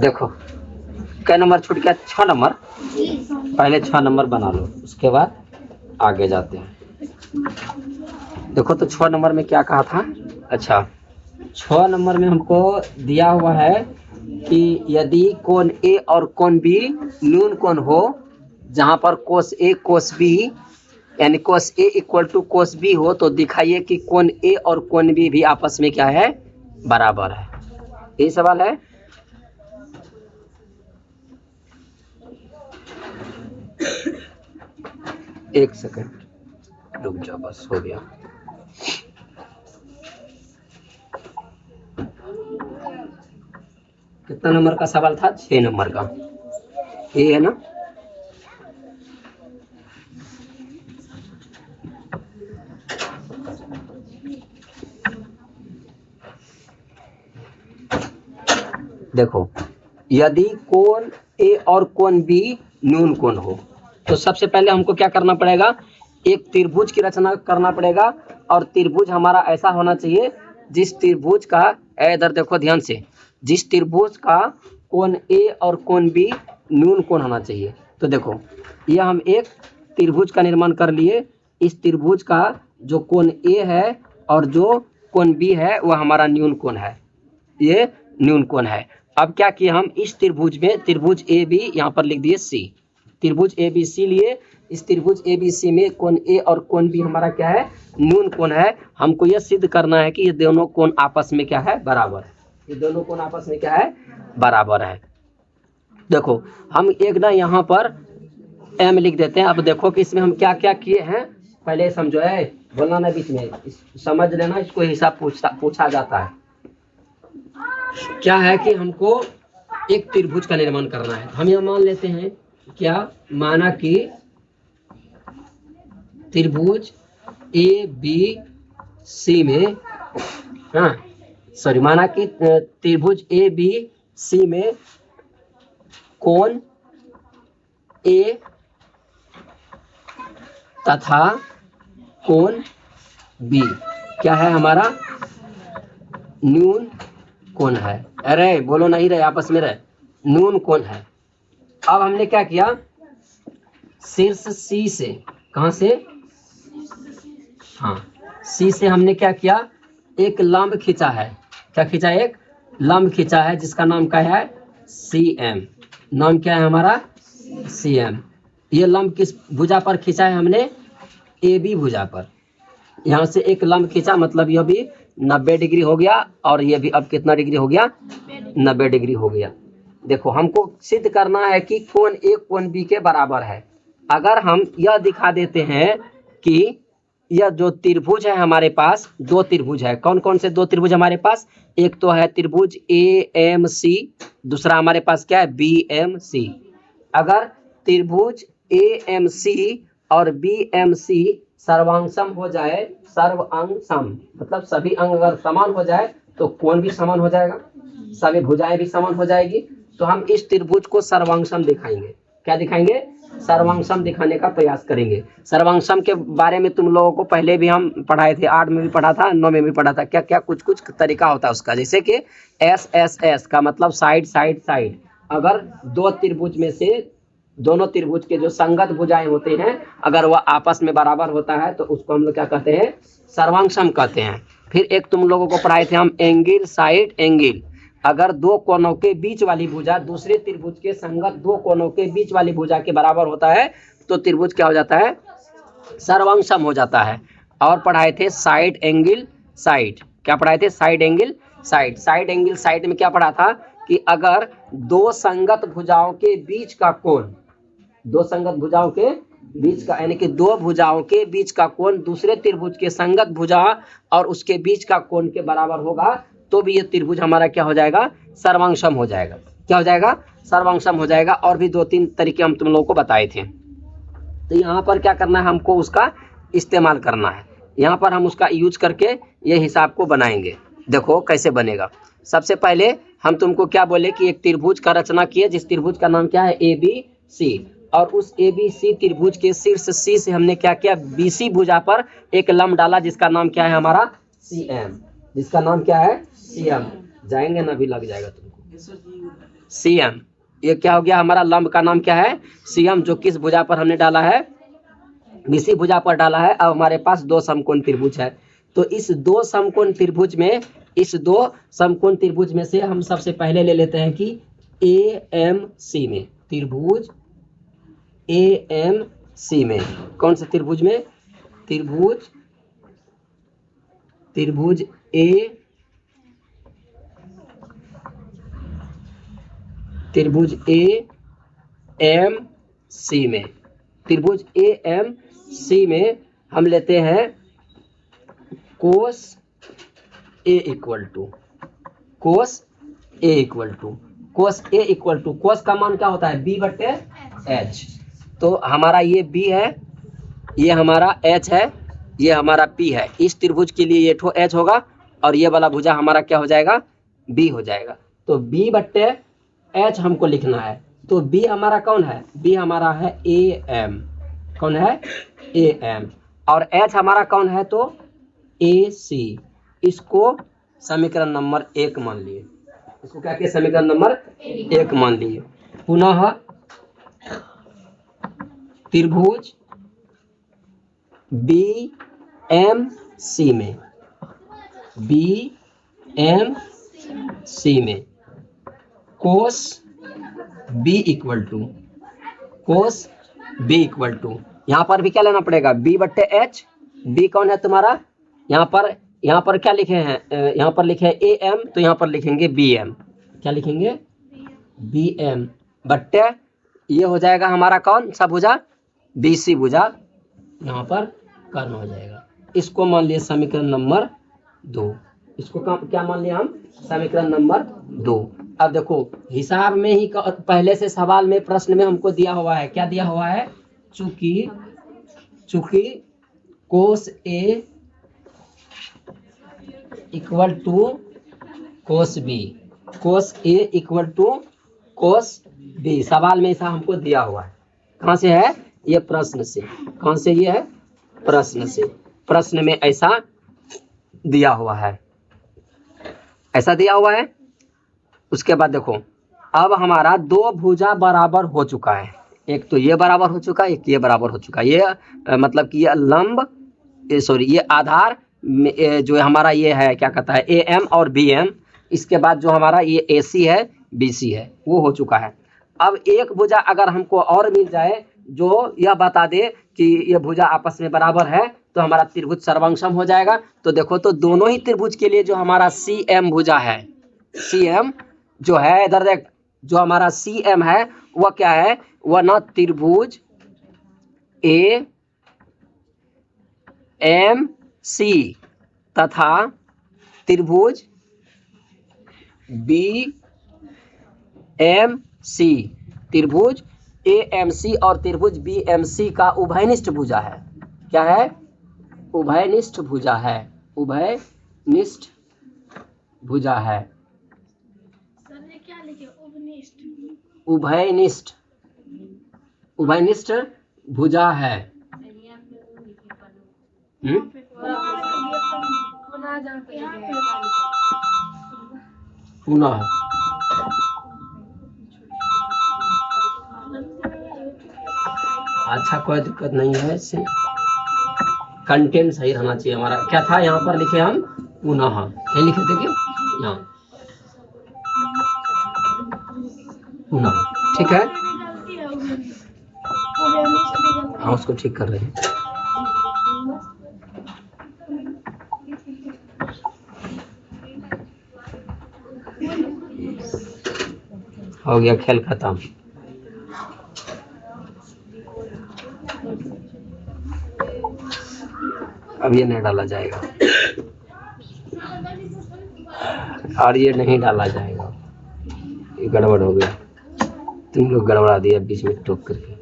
देखो क्या नंबर छूट गया, 6 नंबर। पहले 6 नंबर बना लो, उसके बाद आगे जाते हैं। देखो तो 6 नंबर में क्या कहा था। अच्छा 6 नंबर में हमको दिया हुआ है कि यदि कोण ए और कोण बी न्यून कोण हो, जहां पर कोस ए कोस बी यानी कोस ए इक्वल टू कोस बी हो, तो दिखाइए कि कोण ए और कोण बी भी आपस में क्या है, बराबर है। यही सवाल है। एक सेकंड रुक जाओ, बस हो गया। कितना नंबर का सवाल था, 6 नंबर का, ये है ना। देखो यदि कोण ए और कोण बी न्यून कोण हो, तो सबसे पहले हमको क्या करना पड़ेगा, एक त्रिभुज की रचना करना पड़ेगा। और त्रिभुज हमारा ऐसा होना चाहिए जिस त्रिभुज का, इधर देखो ध्यान से, जिस त्रिभुज का कोण ए और कोण बी न्यून कोण होना चाहिए। तो देखो ये हम एक त्रिभुज का निर्माण कर लिए। इस त्रिभुज का जो कोण ए है और जो कोण बी है वह हमारा न्यून कोण है, ये न्यून कोण है। अब क्या किए हम, इस त्रिभुज में त्रिभुज ए बी यहाँ पर लिख दिए सी, त्रिभुज ए बी सी लिए। इस त्रिभुज ए बी सी में कोण ए और कोण बी हमारा क्या है, न्यून कोण है। हमको यह सिद्ध करना है कि ये दोनों कोण आपस में क्या है, बराबर है। ये दोनों कोण आपस में क्या है, बराबर है। देखो हम एक ना यहाँ पर एम लिख देते हैं। अब देखो कि इसमें हम क्या क्या किए हैं, पहले समझो है, बोलना ना बीच में, समझ लेना, इसको हिसाब पूछा जाता है। क्या है कि हमको एक त्रिभुज का निर्माण करना है। हम यह मान लेते हैं, क्या माना कि त्रिभुज ए बी सी में, हाँ सॉरी, माना कि त्रिभुज ए बी सी में कोण ए तथा कोण बी क्या है, हमारा न्यून कोण है। अरे बोलो नहीं रहे, आपस में रहे, न्यून कोण है। अब हमने क्या किया, शीर्ष सी से, कहां से, हाँ सी से हमने क्या किया, एक लंब खींचा है। क्या खींचा, एक लंब खींचा है जिसका नाम क्या है, सी एम। नाम क्या है हमारा, सी एम। ये लंब किस भुजा पर खींचा है हमने, ए बी भुजा पर। यहाँ से एक लंब खींचा, मतलब यह भी 90 डिग्री हो गया, और ये भी अब कितना डिग्री हो गया, 90 डिग्री हो गया। देखो हमको सिद्ध करना है कि कोण ए कोण बी के बराबर है। अगर हम यह दिखा देते हैं कि यह जो त्रिभुज है हमारे पास, दो त्रिभुज है। कौन कौन से दो त्रिभुज हमारे पास, एक तो है त्रिभुज ए एम सी, दूसरा हमारे पास क्या है, बी एम सी। अगर त्रिभुज ए एम सी और बी एम सी सर्वांग हो जाए, सर्वांग सम मतलब सभी अंग अगर समान हो जाए तो कोण भी समान हो जाएगा, सभी भुजाएं भी समान हो जाएगी। तो हम इस त्रिभुज को सर्वांग दिखाएंगे। क्या दिखाएंगे, सर्वांग दिखाने का प्रयास करेंगे। सर्वांग के बारे में तुम लोगों को पहले भी हम पढ़ाए थे, 8 में भी पढ़ा था, 9 में भी पढ़ा था। क्या क्या कुछ कुछ तरीका होता है उसका, जैसे कि एस एस एस का मतलब साइड साइड साइड। अगर दो त्रिभुज में से दोनों त्रिभुज के जो संगत भुजाएं होते हैं, अगर वह आपस में बराबर होता है तो उसको हम लोग क्या कहते हैं, सर्वांग कहते हैं। फिर एक तुम लोगों को पढ़ाए थे हम एंगल साइड एंगल। अगर दो कोनों के बीच वाली भुजा दूसरे त्रिभुज के संगत दो कोनों के बीच वाली भुजा के बराबर होता है तो त्रिभुज क्या हो जाता है, सर्वांग हो जाता है। और पढ़ाए थे साइड एंगल साइड। क्या पढ़ाए थे, side angle side. Side angle side में क्या पढ़ा था कि अगर दो संगत भुजाओं के बीच का कोण, दो संगत भुजाओं के बीच का, यानी कि दो भुजाओं के बीच का कोण दूसरे त्रिभुज के संगत भुजा और उसके बीच का कोण के बराबर होगा, तो भी ये त्रिभुज हमारा क्या हो जाएगा, सर्वांग हो जाएगा। क्या हो जाएगा, सर्वांग हो जाएगा। और भी 2-3 तरीके हम तुम लोगों को बताए थे। तो यहाँ पर क्या करना है, हमको उसका इस्तेमाल करना है। यहाँ पर हम उसका यूज करके ये हिसाब को बनाएंगे। देखो कैसे बनेगा। सबसे पहले हम तुमको क्या बोले कि एक त्रिभुज का रचना किए, जिस त्रिभुज का नाम क्या है, ए बी सी। और उस ए बी सी त्रिभुज के शीर्ष सी से हमने क्या किया, बी सी भुजा पर एक लंब डाला जिसका नाम क्या है हमारा, सी एम। जिसका नाम क्या है, सी एम। जाएंगे ना, भी लग जाएगा तुमको। CM, ये क्या हो गया हमारा लंब का नाम क्या है? CM, जो किस भुजा पर हमने डाला है? BC भुजा पर डाला है। अब हमारे पास दो समकोण त्रिभुज है, तो इस दो समकोण त्रिभुज में से हम सबसे पहले ले लेते हैं कि AMC में, त्रिभुज AMC में, कौन से त्रिभुज में? त्रिभुज AMC में, त्रिभुज AMC में हम लेते हैं कोस A इक्वल टू, कोस का मान क्या होता है? B/H। तो हमारा ये B है, ये हमारा H है, ये हमारा P है। इस त्रिभुज के लिए ये ठो H होगा और ये वाला भुजा हमारा क्या हो जाएगा? B हो जाएगा। तो B/H हमको लिखना है। तो B हमारा कौन है? B हमारा है AM। कौन है? AM। और H हमारा कौन है? तो AC। इसको समीकरण नंबर 1 मान लिए। इसको क्या किया? समीकरण नंबर 1 मान लिए। पुनः त्रिभुज BMC में, कोस B इक्वल टू, यहाँ पर भी क्या लेना पड़ेगा? B/H। B कौन है तुम्हारा? यहाँ पर क्या लिखे हैं? यहाँ पर लिखे हैं AM, तो यहाँ पर लिखेंगे BM। क्या लिखेंगे? BM बट्टे ये हो जाएगा हमारा कौन सा भुजा? BC भुजा, यहाँ पर कर्ण हो जाएगा। इसको मान लिए समीकरण नंबर 2। इसको क्या मान लिया हम? समीकरण नंबर 2। अब देखो हिसाब में ही पहले से सवाल में, प्रश्न में हमको दिया हुआ है, क्या दिया हुआ है? चूंकि cos A equal to cos B, cos A equal to cos B, सवाल में ऐसा हमको दिया हुआ है। कहाँ से है? ये प्रश्न से। कौन से? ये है प्रश्न से। प्रश्न में ऐसा दिया हुआ है, ऐसा दिया हुआ है। उसके बाद देखो, अब हमारा दो भुजा बराबर हो चुका है। एक तो ये बराबर हो चुका है, एक ये बराबर हो चुका है। ये मतलब कि ये लंब, ये आधार जो हमारा ये है, क्या कहता है? AM और BM। इसके बाद जो हमारा ये AC है, BC है, वो हो चुका है। अब एक भुजा अगर हमको और मिल जाए जो यह बता दे कि ये भुजा आपस में बराबर है, तो हमारा त्रिभुज सर्वंक्षम हो जाएगा। तो देखो, तो दोनों ही त्रिभुज के लिए जो हमारा CM भुजा है, CM जो है, इधर देख, जो हमारा CM है वह क्या है? वह ना त्रिभुज AMC तथा त्रिभुज BMC, त्रिभुज AMC और त्रिभुज BMC का उभयनिष्ठ भुजा है। क्या है? उभयनिष्ठ भुजा है, उभयनिष्ठ भुजा है। उभयनिष्ठ भुजा है। पुनः अच्छा, कोई दिक्कत नहीं है, इससे कंटेंट सही रहना चाहिए हमारा। क्या था यहाँ पर लिखे हम? पुनः, ये लिखे थे क्या? यहाँ पुनः, ठीक है। हाँ, उसको ठीक कर रहे हैं। हो गया, खेल खत्म। अब ये नहीं डाला जाएगा और ये नहीं डाला जाएगा, ये गड़बड़ हो गया। तुम लोग गड़बड़ा दिया बीच में टोक करके।